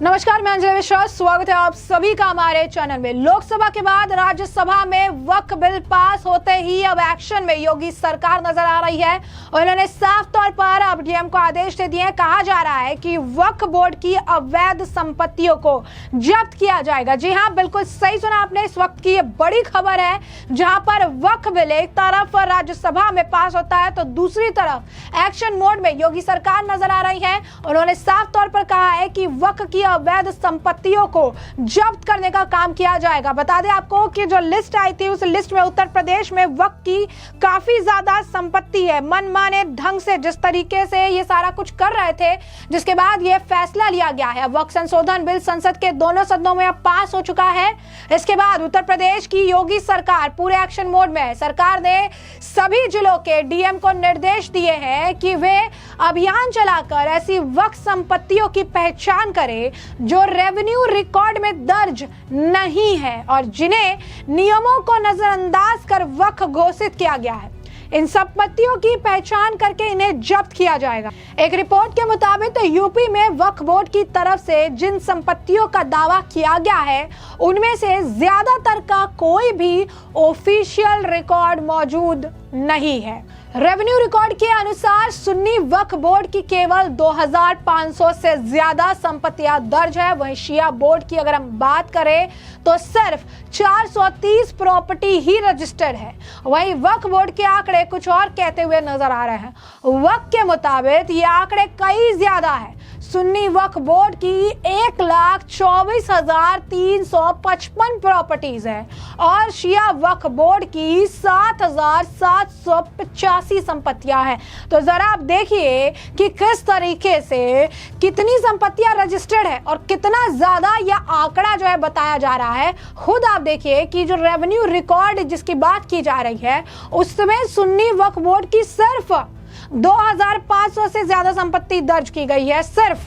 नमस्कार, मैं अंजलि मिश्रा। स्वागत है आप सभी का हमारे चैनल में। लोकसभा के बाद राज्यसभा में वक्फ बिल पास होते ही अब एक्शन में योगी सरकार नजर आ रही है और इन्होंने साफ तौर पर अब डीएम को आदेश दे दिए। कहा जा रहा है कि वक्फ बोर्ड की अवैध संपत्तियों को जब्त किया जाएगा। जी हाँ, बिल्कुल सही सुना आपने। इस वक्त की ये बड़ी खबर है, जहां पर वक्फ बिल एक तरफ राज्यसभा में पास होता है तो दूसरी तरफ एक्शन मोड में योगी सरकार नजर आ रही है। उन्होंने साफ तौर पर कहा है कि वक्फ की अवैध संपत्तियों को जब्त करने का काम किया जाएगा। बता दें आपको कि जो लिस्ट आई थी उस लिस्ट में उत्तर प्रदेश में वक्फ की काफी ज्यादा संपत्ति है। मनमाने ढंग से जिस तरीके से ये सारा कुछ कर रहे थे, जिसके बाद ये फैसला लिया गया है। वक्फ संशोधन बिल संसद के दोनों सदनों में अब पास हो चुका है। इसके बाद उत्तर प्रदेश की योगी सरकार पूरे एक्शन मोड में है। सरकार ने सभी जिलों के डीएम को निर्देश दिए हैं कि वे अभियान चलाकर ऐसी वक्फ संपत्तियों की पहचान करें जो रेवेन्यू रिकॉर्ड में दर्ज नहीं है और जिन्हें नियमों को नजरअंदाज कर वक्फ घोषित किया गया है। इन संपत्तियों की पहचान करके इन्हें जब्त किया जाएगा। एक रिपोर्ट के मुताबिक यूपी में वक्फ बोर्ड की तरफ से जिन संपत्तियों का दावा किया गया है उनमें से ज्यादातर का कोई भी ऑफिशियल रिकॉर्ड मौजूद नहीं है। रेवेन्यू रिकॉर्ड के अनुसार सुन्नी वक्फ बोर्ड की केवल 2500 से ज्यादा संपत्तियां दर्ज है। वहीं शिया बोर्ड की अगर हम बात करें तो सिर्फ 430 प्रॉपर्टी ही रजिस्टर्ड है। वहीं वक्फ बोर्ड के आंकड़े कुछ और कहते हुए नजर आ रहे हैं। वक्फ के मुताबिक ये आंकड़े कई ज्यादा है। सुन्नी वक्फ बोर्ड की 1,24,355 प्रॉपर्टीज है और शिया वक्फ बोर्ड की 7,785 संपत्तियां हैं। तो जरा आप देखिए कि किस तरीके से कितनी संपत्तियां रजिस्टर्ड है और कितना ज्यादा यह आंकड़ा जो है बताया जा रहा है। खुद आप देखिए कि जो रेवेन्यू रिकॉर्ड जिसकी बात की जा रही है उसमें सुन्नी वक्फ बोर्ड की सिर्फ 2500 से ज्यादा संपत्ति दर्ज की गई है सिर्फ,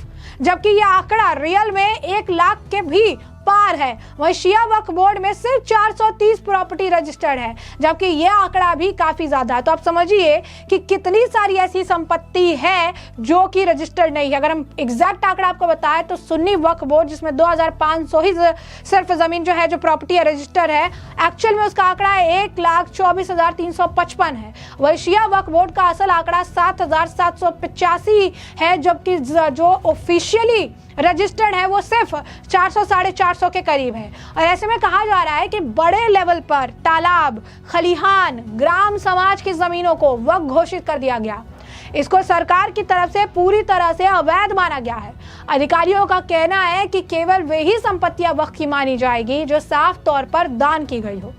जबकि यह आंकड़ा रियल में 1 लाख के भी पार है। वहीं शिया वक्फ बोर्ड में सिर्फ 430 प्रॉपर्टी रजिस्टर्ड है, जबकि यह आंकड़ा भी काफी ज्यादा है। तो आप समझिए कि कितनी सारी ऐसी संपत्ति है जो कि रजिस्टर्ड नहीं है। अगर हम एग्जैक्ट आंकड़ा आपको बताएं तो सुन्नी वक्फ बोर्ड जिसमें 2500 ही सिर्फ जमीन जो है जो प्रॉपर्टी है रजिस्टर है, एक्चुअल में उसका आंकड़ा 1,24,355 है। वही शिया वक्फ बोर्ड का असल आंकड़ा 7,785 है, जबकि जो ऑफिशियली रजिस्टर्ड है वो सिर्फ 400-450 के करीब है। और ऐसे में कहा जा रहा है कि बड़े लेवल पर तालाब, खलिहान, ग्राम समाज की जमीनों को वक्फ घोषित कर दिया गया। इसको सरकार की तरफ से पूरी तरह से अवैध माना गया है। अधिकारियों का कहना है कि केवल वही संपत्तियां वक्फ की मानी जाएगी जो साफ तौर पर दान की गई हो।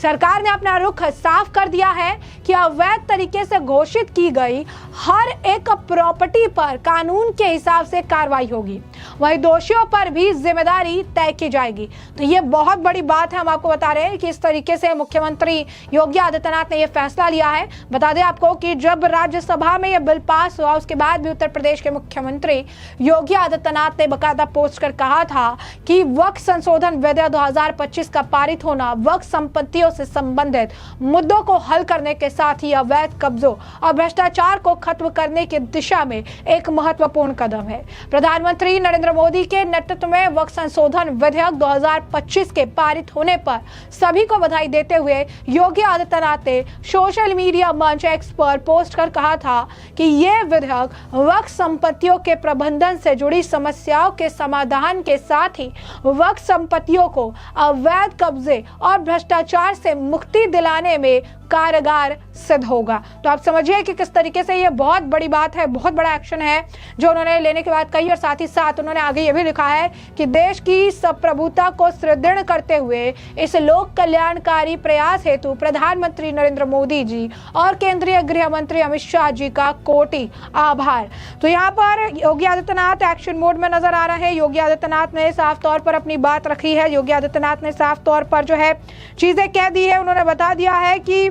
सरकार ने अपना रुख साफ कर दिया है कि अवैध तरीके से घोषित की गई हर एक प्रॉपर्टी पर कानून के हिसाब से कार्रवाई होगी। वहीं दोषियों पर भी जिम्मेदारी तय की जाएगी। तो ये बहुत बड़ी बात है। हम आपको बता रहे हैं कि इस तरीके से मुख्यमंत्री योगी आदित्यनाथ ने यह फैसला लिया है। बता दें आपको कि जब राज्यसभा में यह बिल पास हुआ उसके बाद भी उत्तर प्रदेश के मुख्यमंत्री योगी आदित्यनाथ ने बकायदा पोस्ट कर कहा था कि वक्फ संशोधन विधेयक 2025 का पारित होना वक्फ संपत्तियों से संबंधित मुद्दों को हल करने के साथ ही अवैध कब्जों और भ्रष्टाचार को खत्म करने की दिशा में एक महत्वपूर्ण कदम है। प्रधानमंत्री नरेंद्र मोदी के नेतृत्व में वक्फ संशोधन विधेयक 2025 के पारित होने पर सभी को बधाई देते हुए योगी आदित्यनाथ ने सोशल मीडिया मंच एक्स पर पोस्ट कर कहा था कि यह विधेयक वक्फ संपत्तियों के प्रबंधन से जुड़ी समस्याओं के समाधान के साथ ही वक्फ संपत्तियों को अवैध कब्जे और भ्रष्टाचार से मुक्ति दिलाने में कारगर सिद्ध होगा। तो आप समझिए कि किस तरीके से ये बहुत बड़ी बात है, बहुत बड़ा एक्शन है जो उन्होंने लेने के बाद कही। और साथ ही साथ उन्होंने आगे ये भी लिखा है कि देश की संप्रभुता को सुदृढ़ करते हुए इस लोक कल्याणकारी प्रयास हेतु प्रधानमंत्री नरेंद्र मोदी जी और केंद्रीय गृह मंत्री अमित शाह जी का कोटि आभार। तो यहाँ पर योगी आदित्यनाथ एक्शन मोड में नजर आ रहे हैं। योगी आदित्यनाथ ने साफ तौर पर अपनी बात रखी है। योगी आदित्यनाथ ने साफ तौर पर जो है चीजें कह दी है। उन्होंने बता दिया है कि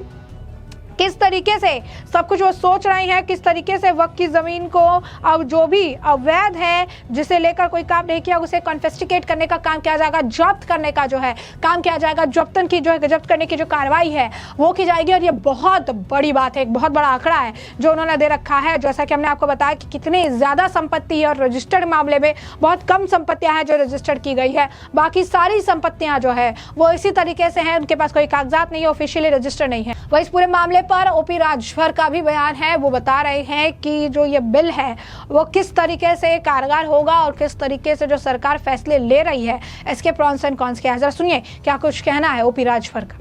किस तरीके से सब कुछ वो सोच रहे हैं, किस तरीके से वक्त की ज़मीन को अब जो भी अवैध है जिसे लेकर कोई काम नहीं किया उसे कॉन्फिस्टिकेट करने का काम किया जाएगा, जब्त करने का जो है काम किया जाएगा, जब्तन की जो है जब्त करने की जो कार्रवाई है वो की जाएगी। और ये बहुत बड़ी बात है, एक बहुत बड़ा आंकड़ा है जो उन्होंने दे रखा है। जैसा कि हमने आपको बताया कि कितनी ज़्यादा संपत्ति है और रजिस्टर्ड मामले में बहुत कम संपत्तियां हैं जो रजिस्टर्ड की गई है, बाकी सारी संपत्तियां जो है वो इसी तरीके से हैं, उनके पास कोई कागजात नहीं है, ऑफिशियली रजिस्टर्ड नहीं है। वह इस पूरे मामले पर ओपी राजभर का भी बयान है, वो बता रहे हैं कि जो ये बिल है वो किस तरीके से कारगर होगा और किस तरीके से जो सरकार फैसले ले रही है इसके प्रॉन्स एंड कॉन्स क्या है। जरा सुनिए क्या कुछ कहना है ओपी राजभर का।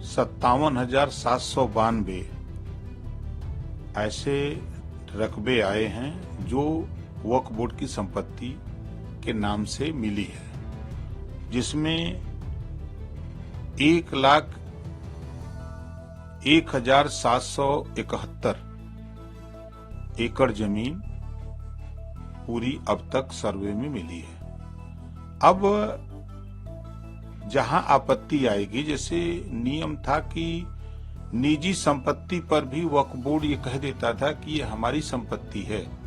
57,792 ऐसे रकबे आए हैं जो वक्फ बोर्ड की संपत्ति के नाम से मिली है, जिसमें 1,01,771 एकड़ जमीन पूरी अब तक सर्वे में मिली है। अब जहां आपत्ति आएगी, जैसे नियम था कि निजी संपत्ति पर भी वक्फ बोर्ड ये कह देता था कि ये हमारी संपत्ति है,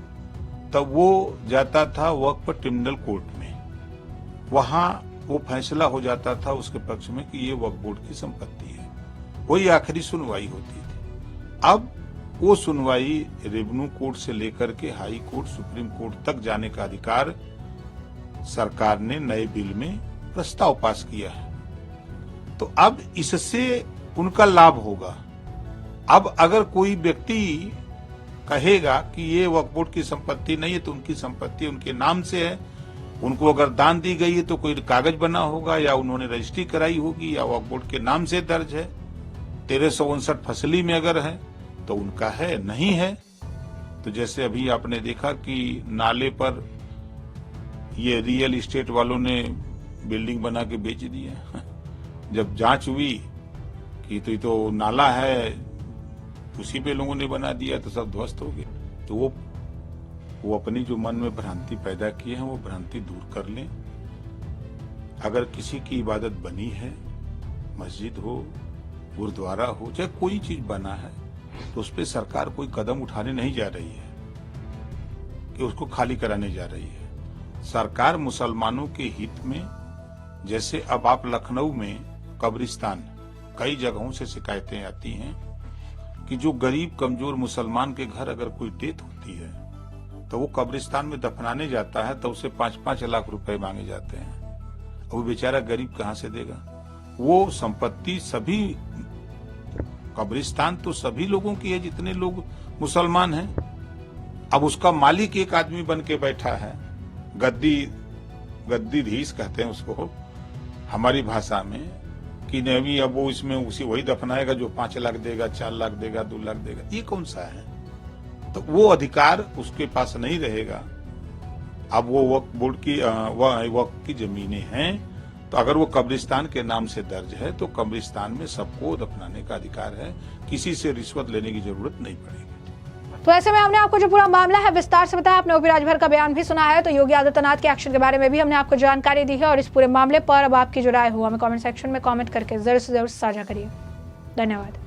तब वो जाता था वक्फ ट्रिब्यूनल कोर्ट में, वहां वो फैसला हो जाता था उसके पक्ष में कि ये वक्फ बोर्ड की संपत्ति है, वही आखिरी सुनवाई होती थी। अब वो सुनवाई रेवेन्यू कोर्ट से लेकर के हाई कोर्ट, सुप्रीम कोर्ट तक जाने का अधिकार सरकार ने नए बिल में प्रस्ताव पास किया है। तो अब इससे उनका लाभ होगा। अब अगर कोई व्यक्ति कहेगा कि ये वक्फ बोर्ड की संपत्ति नहीं है, तो उनकी संपत्ति उनके नाम से है, उनको अगर दान दी गई है तो कोई कागज बना होगा या उन्होंने रजिस्ट्री कराई होगी या वक्फ बोर्ड के नाम से दर्ज है। 1359 फसली में अगर है तो उनका है, नहीं है तो जैसे अभी आपने देखा कि नाले पर ये रियल एस्टेट वालों ने बिल्डिंग बना के बेच दिया। जब जांच हुई कि तो ये तो नाला है, उसी पे लोगों ने बना दिया, तो सब ध्वस्त हो गए। तो वो अपनी जो मन में भ्रांति पैदा किए हैं वो भ्रांति दूर कर लें। अगर किसी की इबादत बनी है, मस्जिद हो, गुरुद्वारा हो, चाहे कोई चीज बना है, तो उस पर सरकार कोई कदम उठाने नहीं जा रही है कि उसको खाली कराने जा रही है। सरकार मुसलमानों के हित में, जैसे अब आप लखनऊ में कब्रिस्तान, कई जगहों से शिकायतें आती हैं कि जो गरीब कमजोर मुसलमान के घर अगर कोई डेथ होती है तो वो कब्रिस्तान में दफनाने जाता है तो उसे 5-5 लाख रुपए मांगे जाते हैं। अब वो बेचारा गरीब कहां से देगा? वो संपत्ति सभी, कब्रिस्तान तो सभी लोगों की है जितने लोग मुसलमान हैं। अब उसका मालिक एक आदमी बन के बैठा है, गद्दीधीश कहते हैं उसको हमारी भाषा में, कि नहीं अब वो इसमें उसी वही दफनाएगा जो 5 लाख देगा, 4 लाख देगा, 2 लाख देगा। ये कौन सा है? तो वो अधिकार उसके पास नहीं रहेगा। अब वो वक्फ बोर्ड की वक्फ की जमीनें हैं, तो अगर वो कब्रिस्तान के नाम से दर्ज है तो कब्रिस्तान में सबको दफनाने का अधिकार है, किसी से रिश्वत लेने की जरूरत नहीं पड़ेगी। तो ऐसे में हमने आपको जो पूरा मामला है विस्तार से बताया, आपने ओपी राजभर का बयान भी सुना है, तो योगी आदित्यनाथ के एक्शन के बारे में भी हमने आपको जानकारी दी है। और इस पूरे मामले पर अब आपकी जो राय हो हमें कमेंट सेक्शन में कमेंट करके जरूर से जरूर साझा करिए। धन्यवाद।